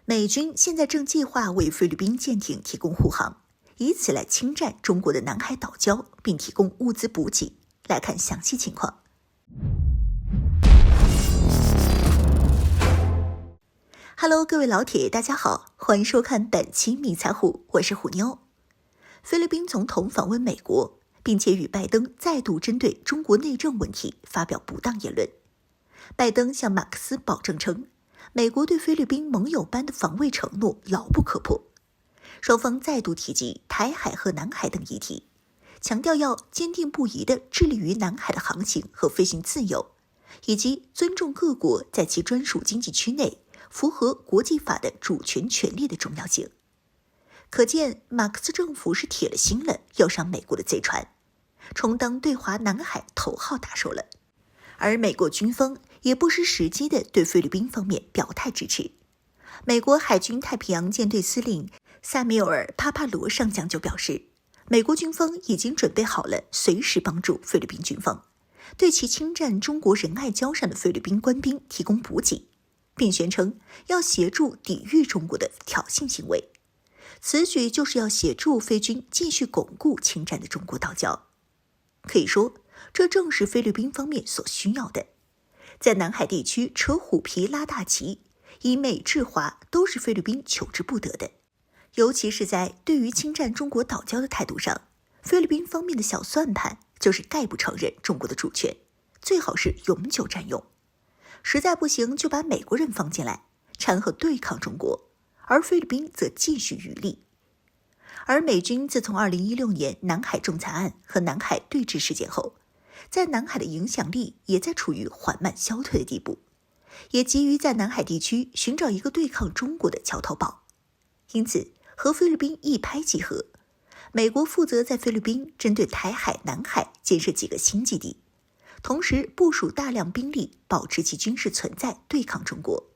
美军现在正计划为菲律宾舰艇提供护航，以此来侵占中国的南海岛礁，并提供物资补给。来看详细情况。Hello， 各位老铁，大家好，欢迎收看本期迷彩虎，我是虎妞。菲律宾总统访问美国，并且与拜登再度针对中国内政问题发表不当言论。拜登向马克思保证称，美国对菲律宾盟友般的防卫承诺牢不可破。双方再度提及台海和南海等议题，强调要坚定不移地致力于南海的航行和飞行自由，以及尊重各国在其专属经济区内符合国际法的主权权利的重要性。可见马克思政府是铁了心了要上美国的贼船，充当对华南海头号打手了。而美国军方也不失时机地对菲律宾方面表态支持。美国海军太平洋舰队司令萨缪尔·帕帕罗上将就表示，美国军方已经准备好了随时帮助菲律宾军方，对其侵占中国仁爱礁上的菲律宾官兵提供补给，并宣称要协助抵御中国的挑衅行为。此举就是要协助菲军继续巩固侵占的中国岛礁。可以说，这正是菲律宾方面所需要的。在南海地区扯虎皮拉大旗，以美制华都是菲律宾求之不得的。尤其是在对于侵占中国岛礁的态度上，菲律宾方面的小算盘就是概不承认中国的主权，最好是永久占用。实在不行就把美国人放进来，掺和对抗中国，而菲律宾则继续渔利。而美军自从2016年南海仲裁案和南海对峙事件后，在南海的影响力也在处于缓慢消退的地步，也急于在南海地区寻找一个对抗中国的桥头堡。因此和菲律宾一拍即合，美国负责在菲律宾针对台海、南海建设几个新基地，同时部署大量兵力，保持其军事存在，对抗中国。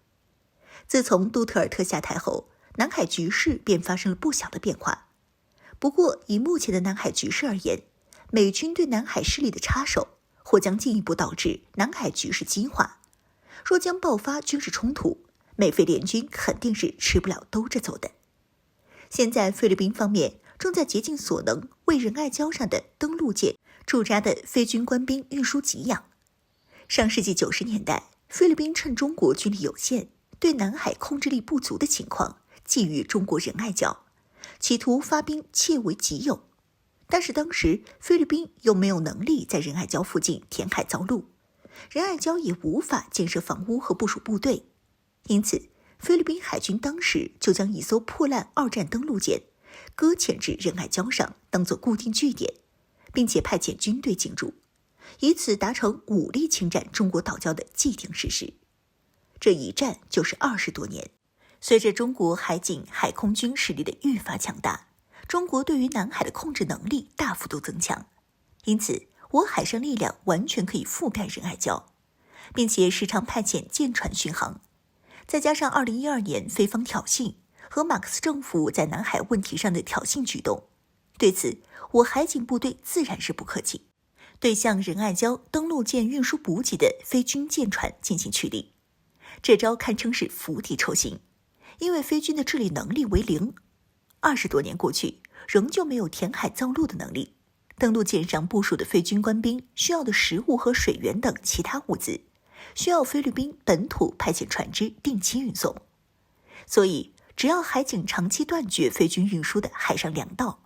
自从杜特尔特下台后，南海局势便发生了不小的变化。不过以目前的南海局势而言，美军对南海势力的插手或将进一步导致南海局势激化。若将爆发军事冲突，美菲联军肯定是吃不了兜着走的。现在菲律宾方面正在竭尽所能为仁爱礁上的登陆舰驻扎的菲军官兵运输给养。上世纪90年代，菲律宾趁中国军力有限，对南海控制力不足的情况，觊觎中国仁爱礁，企图发兵窃为己有。但是当时菲律宾又没有能力在仁爱礁附近填海造陆，仁爱礁也无法建设房屋和部署部队，因此菲律宾海军当时就将一艘破烂二战登陆舰搁浅至仁爱礁上，当作固定据点，并且派遣军队进驻，以此达成武力侵占中国岛礁的既定事实。这一战就是20多年。随着中国海警海空军实力的愈发强大，中国对于南海的控制能力大幅度增强，因此我海上力量完全可以覆盖仁爱礁，并且时常派遣舰船巡航。再加上2012年菲方挑衅和马克思政府在南海问题上的挑衅举动，对此我海警部队自然是不客气，对向仁爱礁登陆舰运输补给的菲军舰船进行驱离。这招堪称是釜底抽薪，因为菲军的治理能力为零，20多年过去，仍旧没有填海造陆的能力。登陆舰上部署的菲军官兵需要的食物和水源等其他物资，需要菲律宾本土派遣船只定期运送。所以，只要海警长期断绝菲军运输的海上粮道，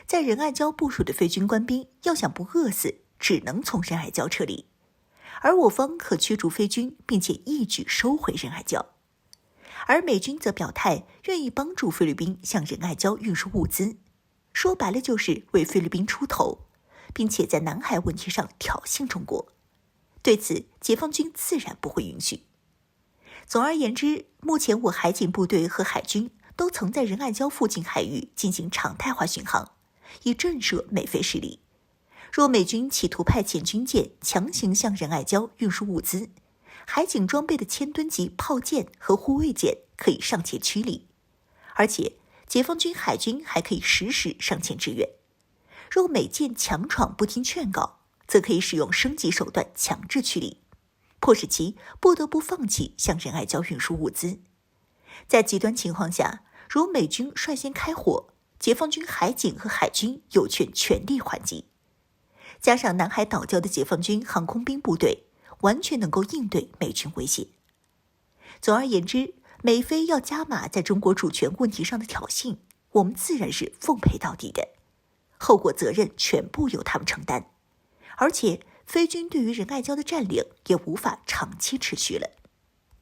在仁爱礁部署的菲军官兵要想不饿死，只能从仁爱礁撤离，而我方可驱逐菲军，并且一举收回仁爱礁。而美军则表态愿意帮助菲律宾向仁爱礁运输物资，说白了就是为菲律宾出头，并且在南海问题上挑衅中国。对此，解放军自然不会允许。总而言之，目前我海警部队和海军都曾在仁爱礁附近海域进行常态化巡航，以震慑美菲势力。若美军企图派遣军舰强行向仁爱礁运输物资，海警装备的千吨级炮舰和护卫舰可以上前驱离，而且解放军海军还可以实时上前支援。若美舰强闯不听劝告，则可以使用升级手段强制驱离，迫使其不得不放弃向仁爱礁运输物资。在极端情况下，如美军率先开火，解放军海警和海军有权全力还击。加上南海岛礁的解放军航空兵部队，完全能够应对美军威胁。总而言之，美菲要加码在中国主权问题上的挑衅，我们自然是奉陪到底的，后果责任全部由他们承担。而且菲军对于仁爱礁的占领也无法长期持续了。